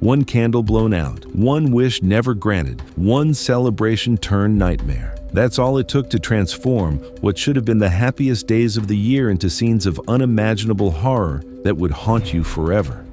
One candle blown out, one wish never granted, one celebration turned nightmare. That's all it took to transform what should have been the happiest days of the year into scenes of unimaginable horror that would haunt you forever.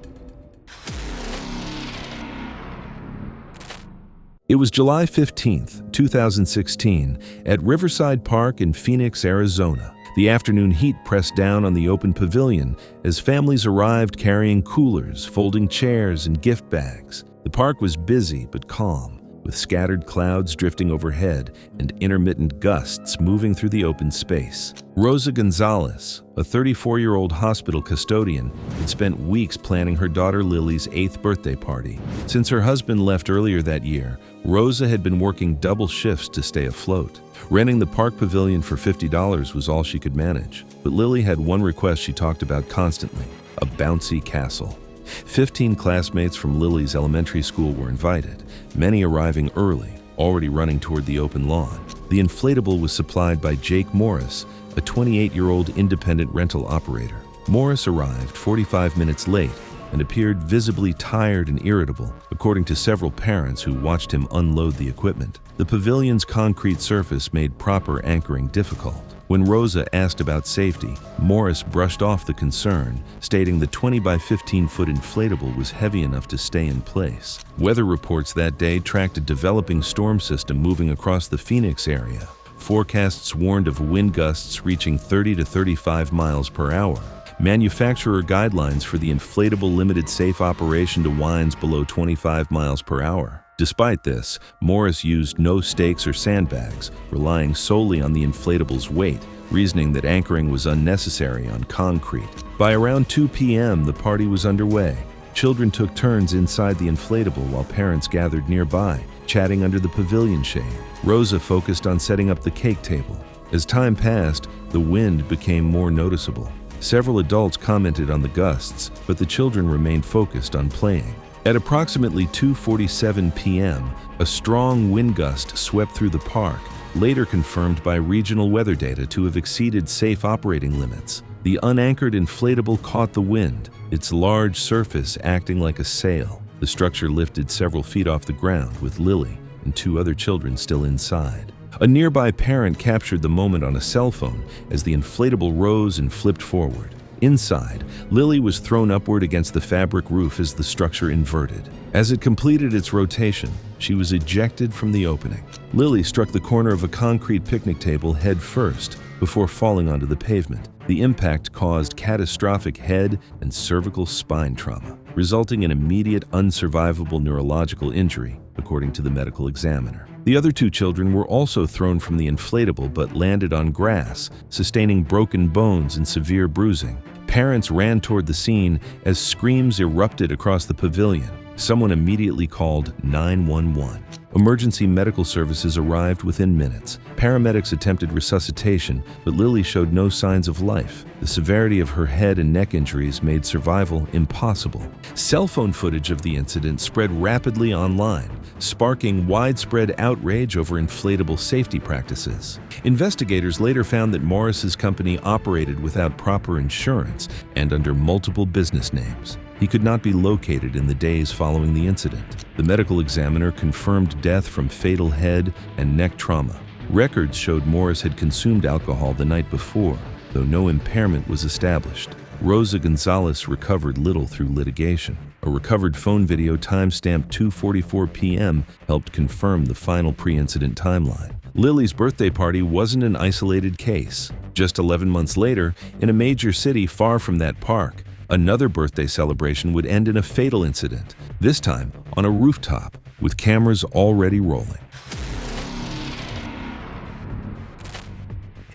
It was July 15th, 2016, at Riverside Park in Phoenix, Arizona. The afternoon heat pressed down on the open pavilion as families arrived carrying coolers, folding chairs, and gift bags. The park was busy but calm, with scattered clouds drifting overhead and intermittent gusts moving through the open space. Rosa Gonzalez, a 34-year-old hospital custodian, had spent weeks planning her daughter Lily's 8th birthday party. Since her husband left earlier that year, Rosa had been working double shifts to stay afloat. Renting the park pavilion for $50 was all she could manage. But Lily had one request she talked about constantly: a bouncy castle. 15 classmates from Lily's elementary school were invited, many arriving early, already running toward the open lawn. The inflatable was supplied by Jake Morris, a 28-year-old independent rental operator. Morris arrived 45 minutes late and appeared visibly tired and irritable, according to several parents who watched him unload the equipment. The pavilion's concrete surface made proper anchoring difficult. When Rosa asked about safety, Morris brushed off the concern, stating the 20 by 15-foot inflatable was heavy enough to stay in place. Weather reports that day tracked a developing storm system moving across the Phoenix area. Forecasts warned of wind gusts reaching 30 to 35 miles per hour. Manufacturer guidelines for the inflatable limited safe operation to winds below 25 miles per hour. Despite this, Morris used no stakes or sandbags, relying solely on the inflatable's weight, reasoning that anchoring was unnecessary on concrete. By around 2 p.m., the party was underway. Children took turns inside the inflatable while parents gathered nearby, chatting under the pavilion shade. Rosa focused on setting up the cake table. As time passed, the wind became more noticeable. Several adults commented on the gusts, but the children remained focused on playing. At approximately 2:47 p.m., a strong wind gust swept through the park, later confirmed by regional weather data to have exceeded safe operating limits. The unanchored inflatable caught the wind, its large surface acting like a sail. The structure lifted several feet off the ground, with Lily and 2 other children still inside. A nearby parent captured the moment on a cell phone as the inflatable rose and flipped forward. Inside, Lily was thrown upward against the fabric roof as the structure inverted. As it completed its rotation, she was ejected from the opening. Lily struck the corner of a concrete picnic table head first before falling onto the pavement. The impact caused catastrophic head and cervical spine trauma, resulting in immediate unsurvivable neurological injury, according to the medical examiner. The other 2 children were also thrown from the inflatable but landed on grass, sustaining broken bones and severe bruising. Parents ran toward the scene as screams erupted across the pavilion. Someone immediately called 911. Emergency medical services arrived within minutes. Paramedics attempted resuscitation, but Lily showed no signs of life. The severity of her head and neck injuries made survival impossible. Cell phone footage of the incident spread rapidly online, sparking widespread outrage over inflatable safety practices. Investigators later found that Morris's company operated without proper insurance and under multiple business names. He could not be located in the days following the incident. The medical examiner confirmed death from fatal head and neck trauma. Records showed Morris had consumed alcohol the night before, though no impairment was established. Rosa Gonzalez recovered little through litigation. A recovered phone video timestamped 2:44 p.m. helped confirm the final pre-incident timeline. Lily's birthday party wasn't an isolated case. Just 11 months later, in a major city far from that park, another birthday celebration would end in a fatal incident, this time on a rooftop, with cameras already rolling.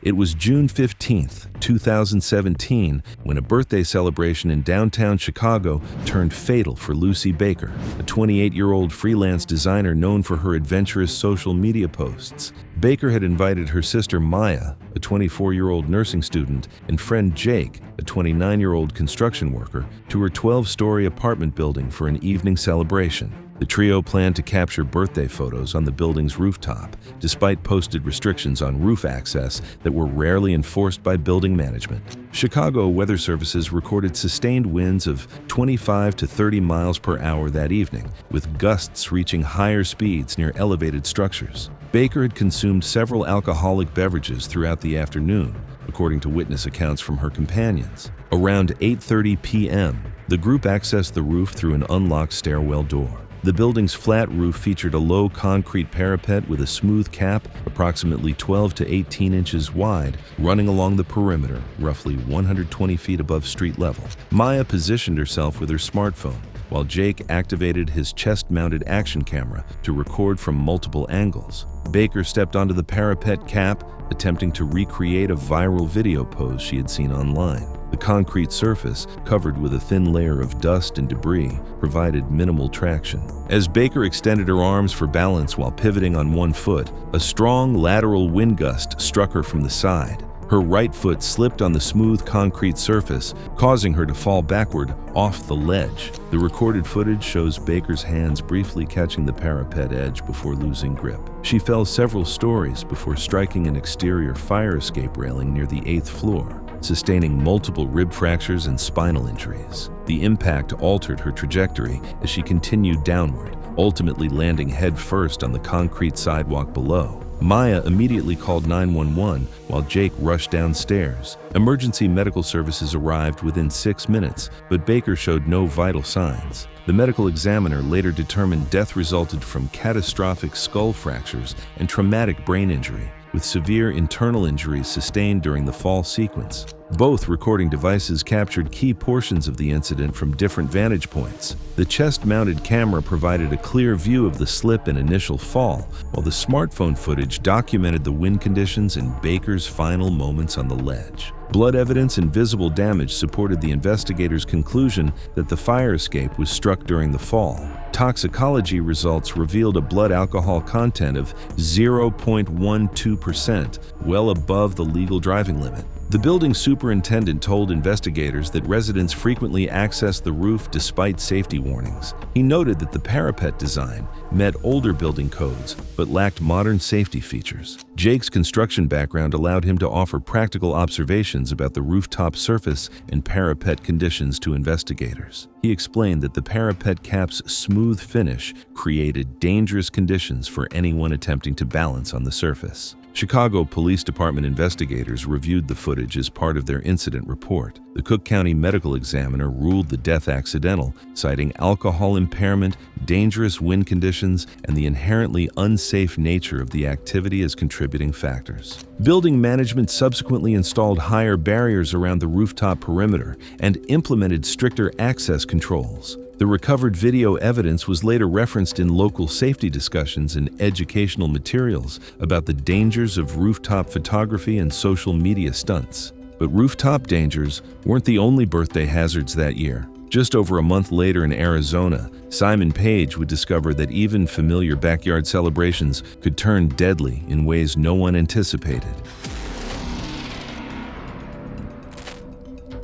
It was June 15th, 2017, when a birthday celebration in downtown Chicago turned fatal for Lucy Baker, a 28-year-old freelance designer known for her adventurous social media posts. Baker had invited her sister Maya, a 24-year-old nursing student, and friend Jake, a 29-year-old construction worker, to her 12-story apartment building for an evening celebration. The trio planned to capture birthday photos on the building's rooftop, despite posted restrictions on roof access that were rarely enforced by building building management. Chicago weather services recorded sustained winds of 25 to 30 miles per hour that evening, with gusts reaching higher speeds near elevated structures. Baker had consumed several alcoholic beverages throughout the afternoon, according to witness accounts from her companions. Around 8:30 p.m., the group accessed the roof through an unlocked stairwell door. The building's flat roof featured a low concrete parapet with a smooth cap approximately 12 to 18 inches wide running along the perimeter, roughly 120 feet above street level. Maya positioned herself with her smartphone, while Jake activated his chest-mounted action camera to record from multiple angles. Baker stepped onto the parapet cap, attempting to recreate a viral video pose she had seen online. The concrete surface, covered with a thin layer of dust and debris, provided minimal traction. As Baker extended her arms for balance while pivoting on one foot, a strong lateral wind gust struck her from the side. Her right foot slipped on the smooth concrete surface, causing her to fall backward off the ledge. The recorded footage shows Baker's hands briefly catching the parapet edge before losing grip. She fell several stories before striking an exterior fire escape railing near the 8th floor, sustaining multiple rib fractures and spinal injuries. The impact altered her trajectory as she continued downward, ultimately landing head first on the concrete sidewalk below. Maya immediately called 911 while Jake rushed downstairs. Emergency medical services arrived within 6 minutes, but Baker showed no vital signs. The medical examiner later determined death resulted from catastrophic skull fractures and traumatic brain injury, with severe internal injuries sustained during the fall sequence. Both recording devices captured key portions of the incident from different vantage points. The chest-mounted camera provided a clear view of the slip and initial fall, while the smartphone footage documented the wind conditions and Baker's final moments on the ledge. Blood evidence and visible damage supported the investigators' conclusion that the fire escape was struck during the fall. Toxicology results revealed a blood alcohol content of 0.12%, well above the legal driving limit. The building superintendent told investigators that residents frequently access the roof despite safety warnings. He noted that the parapet design met older building codes but lacked modern safety features. Jake's construction background allowed him to offer practical observations about the rooftop surface and parapet conditions to investigators. He explained that the parapet cap's smooth finish created dangerous conditions for anyone attempting to balance on the surface. Chicago Police Department investigators reviewed the footage as part of their incident report. The Cook County medical examiner ruled the death accidental, citing alcohol impairment, dangerous wind conditions, and the inherently unsafe nature of the activity as contributing factors. Building management subsequently installed higher barriers around the rooftop perimeter and implemented stricter access controls. The recovered video evidence was later referenced in local safety discussions and educational materials about the dangers of rooftop photography and social media stunts. But rooftop dangers weren't the only birthday hazards that year. Just over a month later in Arizona, Simon Page would discover that even familiar backyard celebrations could turn deadly in ways no one anticipated.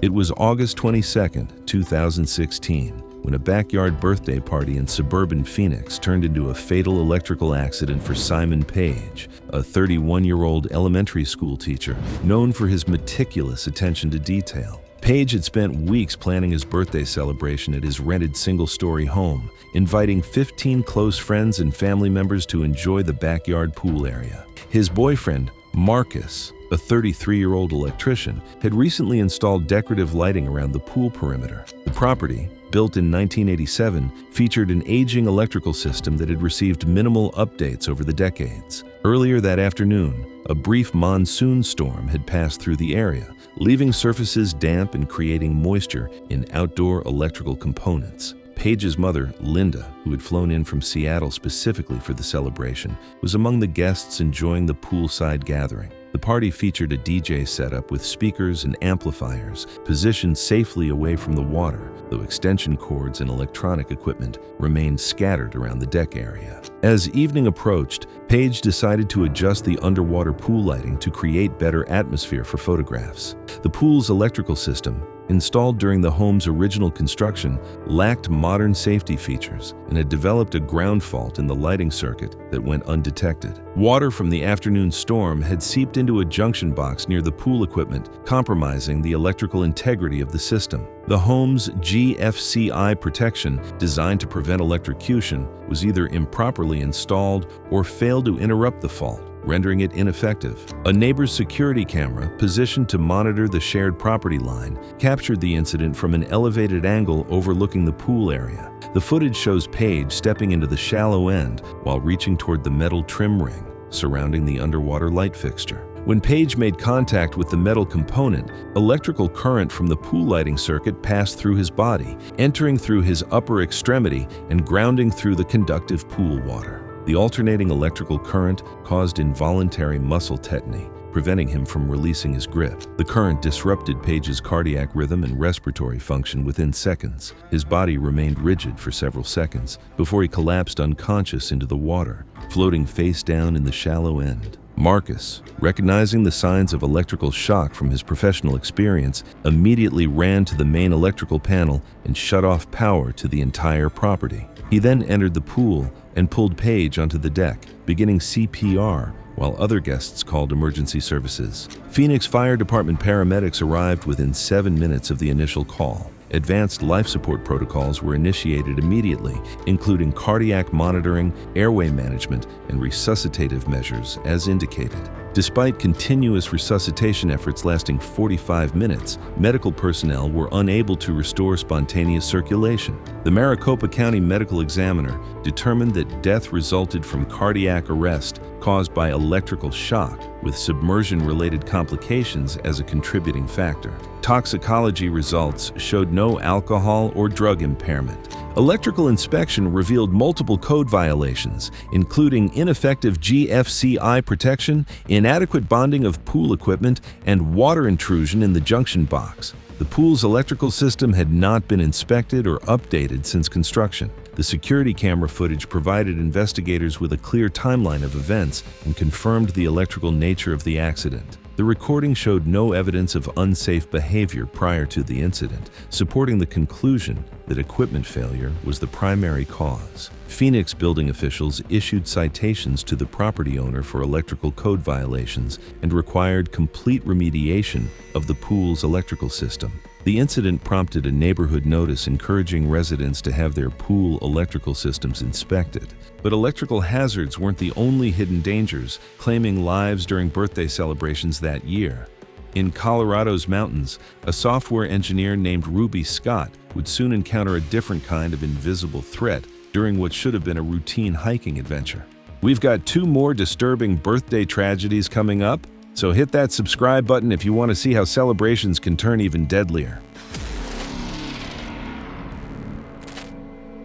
It was August 22, 2016. When a backyard birthday party in suburban Phoenix turned into a fatal electrical accident for Simon Page, a 31-year-old elementary school teacher known for his meticulous attention to detail. Page had spent weeks planning his birthday celebration at his rented single-story home, inviting 15 close friends and family members to enjoy the backyard pool area. His boyfriend, Marcus, a 33-year-old electrician, had recently installed decorative lighting around the pool perimeter. The property, built in 1987, featured an aging electrical system that had received minimal updates over the decades. Earlier that afternoon, a brief monsoon storm had passed through the area, leaving surfaces damp and creating moisture in outdoor electrical components. Page's mother, Linda, who had flown in from Seattle specifically for the celebration, was among the guests enjoying the poolside gathering. The party featured a DJ setup with speakers and amplifiers positioned safely away from the water, though extension cords and electronic equipment remained scattered around the deck area. As evening approached, Page decided to adjust the underwater pool lighting to create better atmosphere for photographs. The pool's electrical system, installed during the home's original construction, lacked modern safety features and had developed a ground fault in the lighting circuit that went undetected. Water from the afternoon storm had seeped into a junction box near the pool equipment, compromising the electrical integrity of the system. The home's GFCI protection, designed to prevent electrocution, was either improperly installed or failed to interrupt the fault, rendering it ineffective. A neighbor's security camera, positioned to monitor the shared property line, captured the incident from an elevated angle overlooking the pool area. The footage shows Paige stepping into the shallow end while reaching toward the metal trim ring surrounding the underwater light fixture. When Paige made contact with the metal component, electrical current from the pool lighting circuit passed through his body, entering through his upper extremity and grounding through the conductive pool water. The alternating electrical current caused involuntary muscle tetany, preventing him from releasing his grip. The current disrupted Paige's cardiac rhythm and respiratory function within seconds. His body remained rigid for several seconds before he collapsed unconscious into the water, floating face down in the shallow end. Marcus, recognizing the signs of electrical shock from his professional experience, immediately ran to the main electrical panel and shut off power to the entire property. He then entered the pool and pulled Paige onto the deck, beginning CPR, while other guests called emergency services. Phoenix Fire Department paramedics arrived within 7 minutes of the initial call. Advanced life support protocols were initiated immediately, including cardiac monitoring, airway management, and resuscitative measures as indicated. Despite continuous resuscitation efforts lasting 45 minutes, medical personnel were unable to restore spontaneous circulation. The Maricopa County Medical Examiner determined that death resulted from cardiac arrest caused by electrical shock, with submersion-related complications as a contributing factor. Toxicology results showed no alcohol or drug impairment. Electrical inspection revealed multiple code violations, including ineffective GFCI protection, inadequate bonding of pool equipment, and water intrusion in the junction box. The pool's electrical system had not been inspected or updated since construction. The security camera footage provided investigators with a clear timeline of events and confirmed the electrical nature of the accident. The recording showed no evidence of unsafe behavior prior to the incident, supporting the conclusion that equipment failure was the primary cause. Phoenix building officials issued citations to the property owner for electrical code violations and required complete remediation of the pool's electrical system. The incident prompted a neighborhood notice encouraging residents to have their pool electrical systems inspected. But electrical hazards weren't the only hidden dangers claiming lives during birthday celebrations that year. In Colorado's mountains, a software engineer named Ruby Scott would soon encounter a different kind of invisible threat during what should have been a routine hiking adventure. We've got 2 more disturbing birthday tragedies coming up, so hit that subscribe button if you want to see how celebrations can turn even deadlier.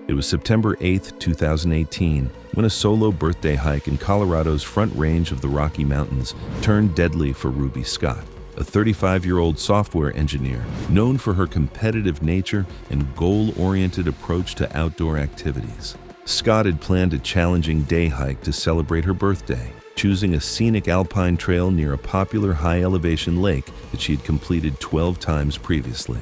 It was September 8, 2018, when a solo birthday hike in Colorado's Front Range of the Rocky Mountains turned deadly for Ruby Scott, a 35-year-old software engineer known for her competitive nature and goal-oriented approach to outdoor activities. Scott had planned a challenging day hike to celebrate her birthday, choosing a scenic alpine trail near a popular high-elevation lake that she had completed 12 times previously.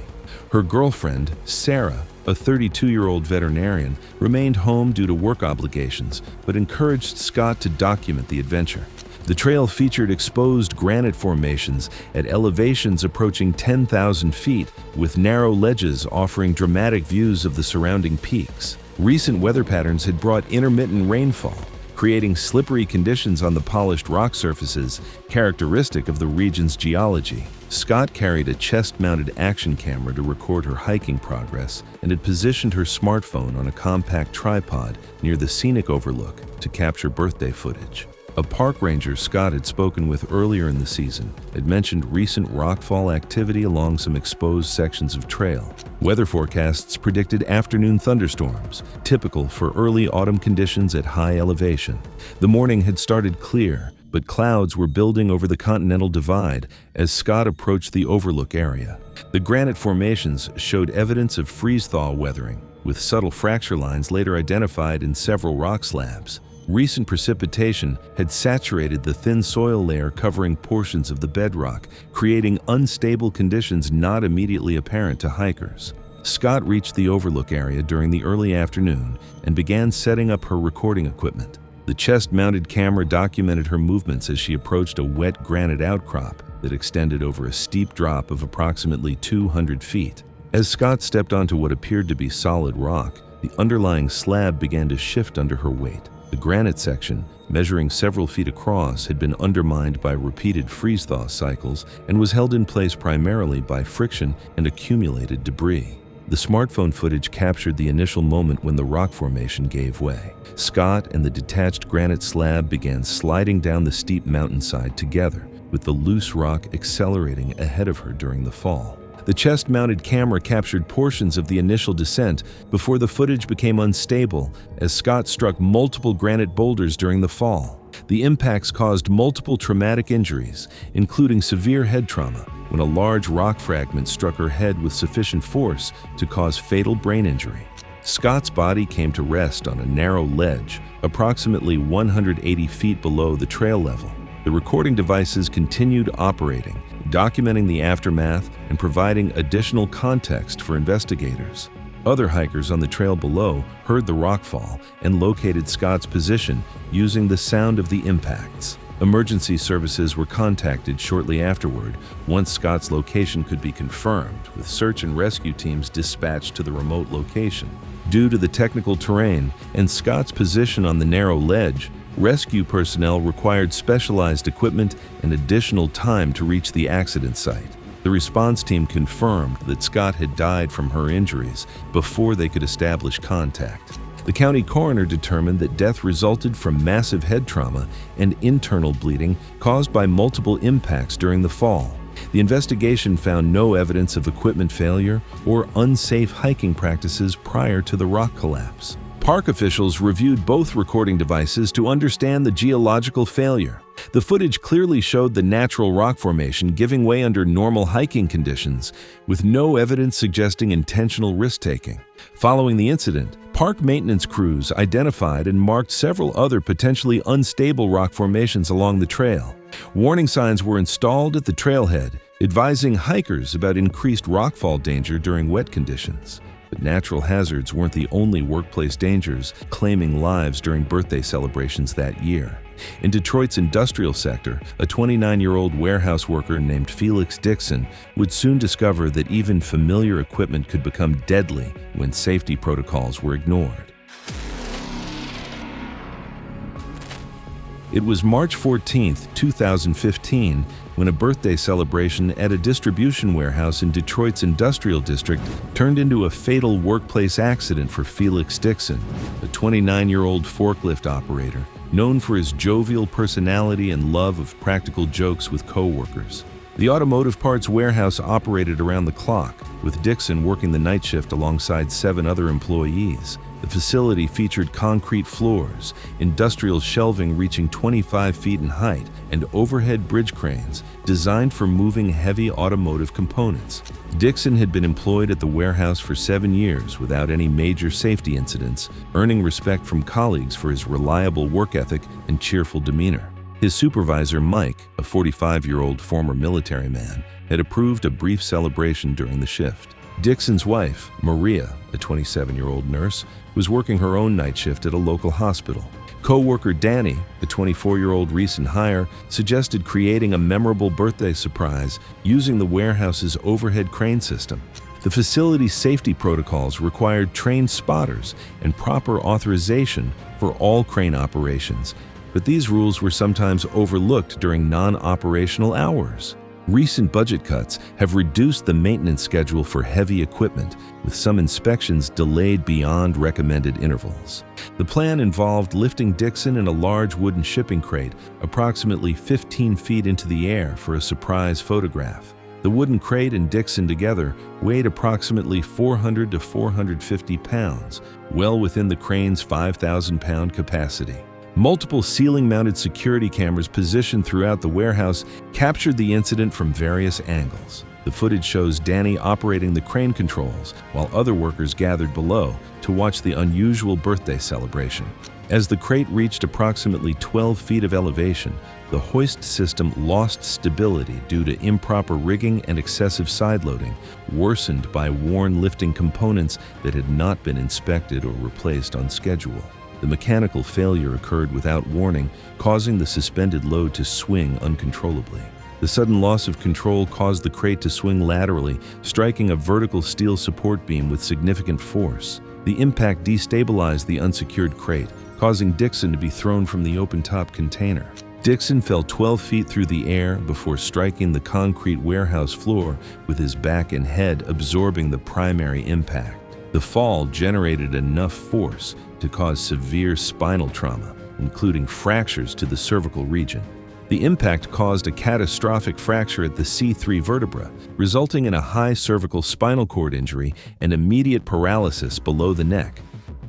Her girlfriend, Sarah, a 32-year-old veterinarian, remained home due to work obligations, but encouraged Scott to document the adventure. The trail featured exposed granite formations at elevations approaching 10,000 feet, with narrow ledges offering dramatic views of the surrounding peaks. Recent weather patterns had brought intermittent rainfall, creating slippery conditions on the polished rock surfaces, characteristic of the region's geology. Scott carried a chest-mounted action camera to record her hiking progress and had positioned her smartphone on a compact tripod near the scenic overlook to capture birthday footage. A park ranger Scott had spoken with earlier in the season had mentioned recent rockfall activity along some exposed sections of trail. Weather forecasts predicted afternoon thunderstorms, typical for early autumn conditions at high elevation. The morning had started clear, but clouds were building over the Continental Divide as Scott approached the overlook area. The granite formations showed evidence of freeze-thaw weathering, with subtle fracture lines later identified in several rock slabs. Recent precipitation had saturated the thin soil layer covering portions of the bedrock, creating unstable conditions not immediately apparent to hikers. Scott reached the overlook area during the early afternoon and began setting up her recording equipment. The chest-mounted camera documented her movements as she approached a wet granite outcrop that extended over a steep drop of approximately 200 feet. As Scott stepped onto what appeared to be solid rock, the underlying slab began to shift under her weight. The granite section, measuring several feet across, had been undermined by repeated freeze-thaw cycles and was held in place primarily by friction and accumulated debris. The smartphone footage captured the initial moment when the rock formation gave way. Scott and the detached granite slab began sliding down the steep mountainside together, with the loose rock accelerating ahead of her during the fall. The chest-mounted camera captured portions of the initial descent before the footage became unstable as Scott struck multiple granite boulders during the fall. The impacts caused multiple traumatic injuries, including severe head trauma, when a large rock fragment struck her head with sufficient force to cause fatal brain injury. Scott's body came to rest on a narrow ledge, approximately 180 feet below the trail level. The recording devices continued operating, documenting the aftermath and providing additional context for investigators. Other hikers on the trail below heard the rockfall and located Scott's position using the sound of the impacts. Emergency services were contacted shortly afterward once Scott's location could be confirmed, with search and rescue teams dispatched to the remote location. Due to the technical terrain and Scott's position on the narrow ledge, rescue personnel required specialized equipment and additional time to reach the accident site. The response team confirmed that Scott had died from her injuries before they could establish contact. The county coroner determined that death resulted from massive head trauma and internal bleeding caused by multiple impacts during the fall. The investigation found no evidence of equipment failure or unsafe hiking practices prior to the rock collapse. Park officials reviewed both recording devices to understand the geological failure. The footage clearly showed the natural rock formation giving way under normal hiking conditions, with no evidence suggesting intentional risk-taking. Following the incident, park maintenance crews identified and marked several other potentially unstable rock formations along the trail. Warning signs were installed at the trailhead, advising hikers about increased rockfall danger during wet conditions. But natural hazards weren't the only workplace dangers claiming lives during birthday celebrations that year. In Detroit's industrial sector, a 29-year-old warehouse worker named Felix Dixon would soon discover that even familiar equipment could become deadly when safety protocols were ignored. It was March 14, 2015, when a birthday celebration at a distribution warehouse in Detroit's industrial district turned into a fatal workplace accident for Felix Dixon, a 29-year-old forklift operator known for his jovial personality and love of practical jokes with coworkers. The automotive parts warehouse operated around the clock, with Dixon working the night shift alongside 7 other employees. The facility featured concrete floors, industrial shelving reaching 25 feet in height, and overhead bridge cranes designed for moving heavy automotive components. Dixon had been employed at the warehouse for 7 years without any major safety incidents, earning respect from colleagues for his reliable work ethic and cheerful demeanor. His supervisor, Mike, a 45-year-old former military man, had approved a brief celebration during the shift. Dixon's wife, Maria, a 27-year-old nurse, was working her own night shift at a local hospital. Co-worker Danny, a 24-year-old recent hire, suggested creating a memorable birthday surprise using the warehouse's overhead crane system. The facility's safety protocols required trained spotters and proper authorization for all crane operations, but these rules were sometimes overlooked during non-operational hours. Recent budget cuts have reduced the maintenance schedule for heavy equipment, with some inspections delayed beyond recommended intervals. The plan involved lifting Dixon in a large wooden shipping crate approximately 15 feet into the air for a surprise photograph. The wooden crate and Dixon together weighed approximately 400 to 450 pounds, well within the crane's 5,000-pound capacity. Multiple ceiling-mounted security cameras positioned throughout the warehouse captured the incident from various angles. The footage shows Danny operating the crane controls while other workers gathered below to watch the unusual birthday celebration. As the crate reached approximately 12 feet of elevation, the hoist system lost stability due to improper rigging and excessive sideloading, worsened by worn lifting components that had not been inspected or replaced on schedule. The mechanical failure occurred without warning, causing the suspended load to swing uncontrollably. The sudden loss of control caused the crate to swing laterally, striking a vertical steel support beam with significant force. The impact destabilized the unsecured crate, causing Dixon to be thrown from the open-top container. Dixon fell 12 feet through the air before striking the concrete warehouse floor with his back and head absorbing the primary impact. The fall generated enough force to cause severe spinal trauma, including fractures to the cervical region. The impact caused a catastrophic fracture at the C3 vertebra, resulting in a high cervical spinal cord injury and immediate paralysis below the neck.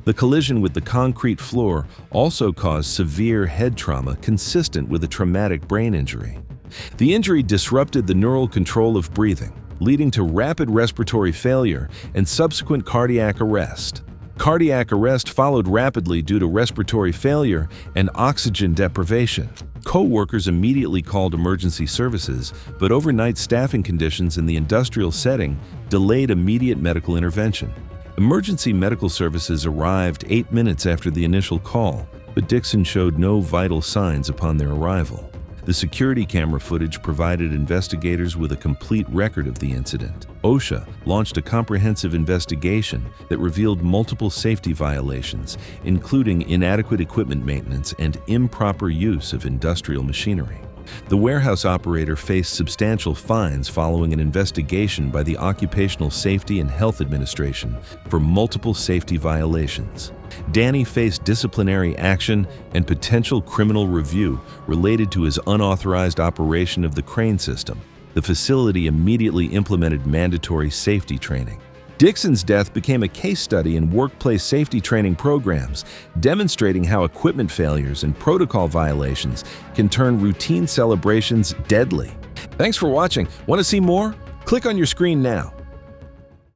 The collision with the concrete floor also caused severe head trauma consistent with a traumatic brain injury. The injury disrupted the neural control of breathing, leading to rapid respiratory failure and subsequent cardiac arrest. Cardiac arrest followed rapidly due to respiratory failure and oxygen deprivation. Co-workers immediately called emergency services, but overnight staffing conditions in the industrial setting delayed immediate medical intervention. Emergency medical services arrived 8 minutes after the initial call, but Dixon showed no vital signs upon their arrival. The security camera footage provided investigators with a complete record of the incident. OSHA launched a comprehensive investigation that revealed multiple safety violations, including inadequate equipment maintenance and improper use of industrial machinery. The warehouse operator faced substantial fines following an investigation by the Occupational Safety and Health Administration for multiple safety violations. Danny faced disciplinary action and potential criminal review related to his unauthorized operation of the crane system. The facility immediately implemented mandatory safety training. Dixon's death became a case study in workplace safety training programs, demonstrating how equipment failures and protocol violations can turn routine celebrations deadly. Thanks for watching. Want to see more? Click on your screen now.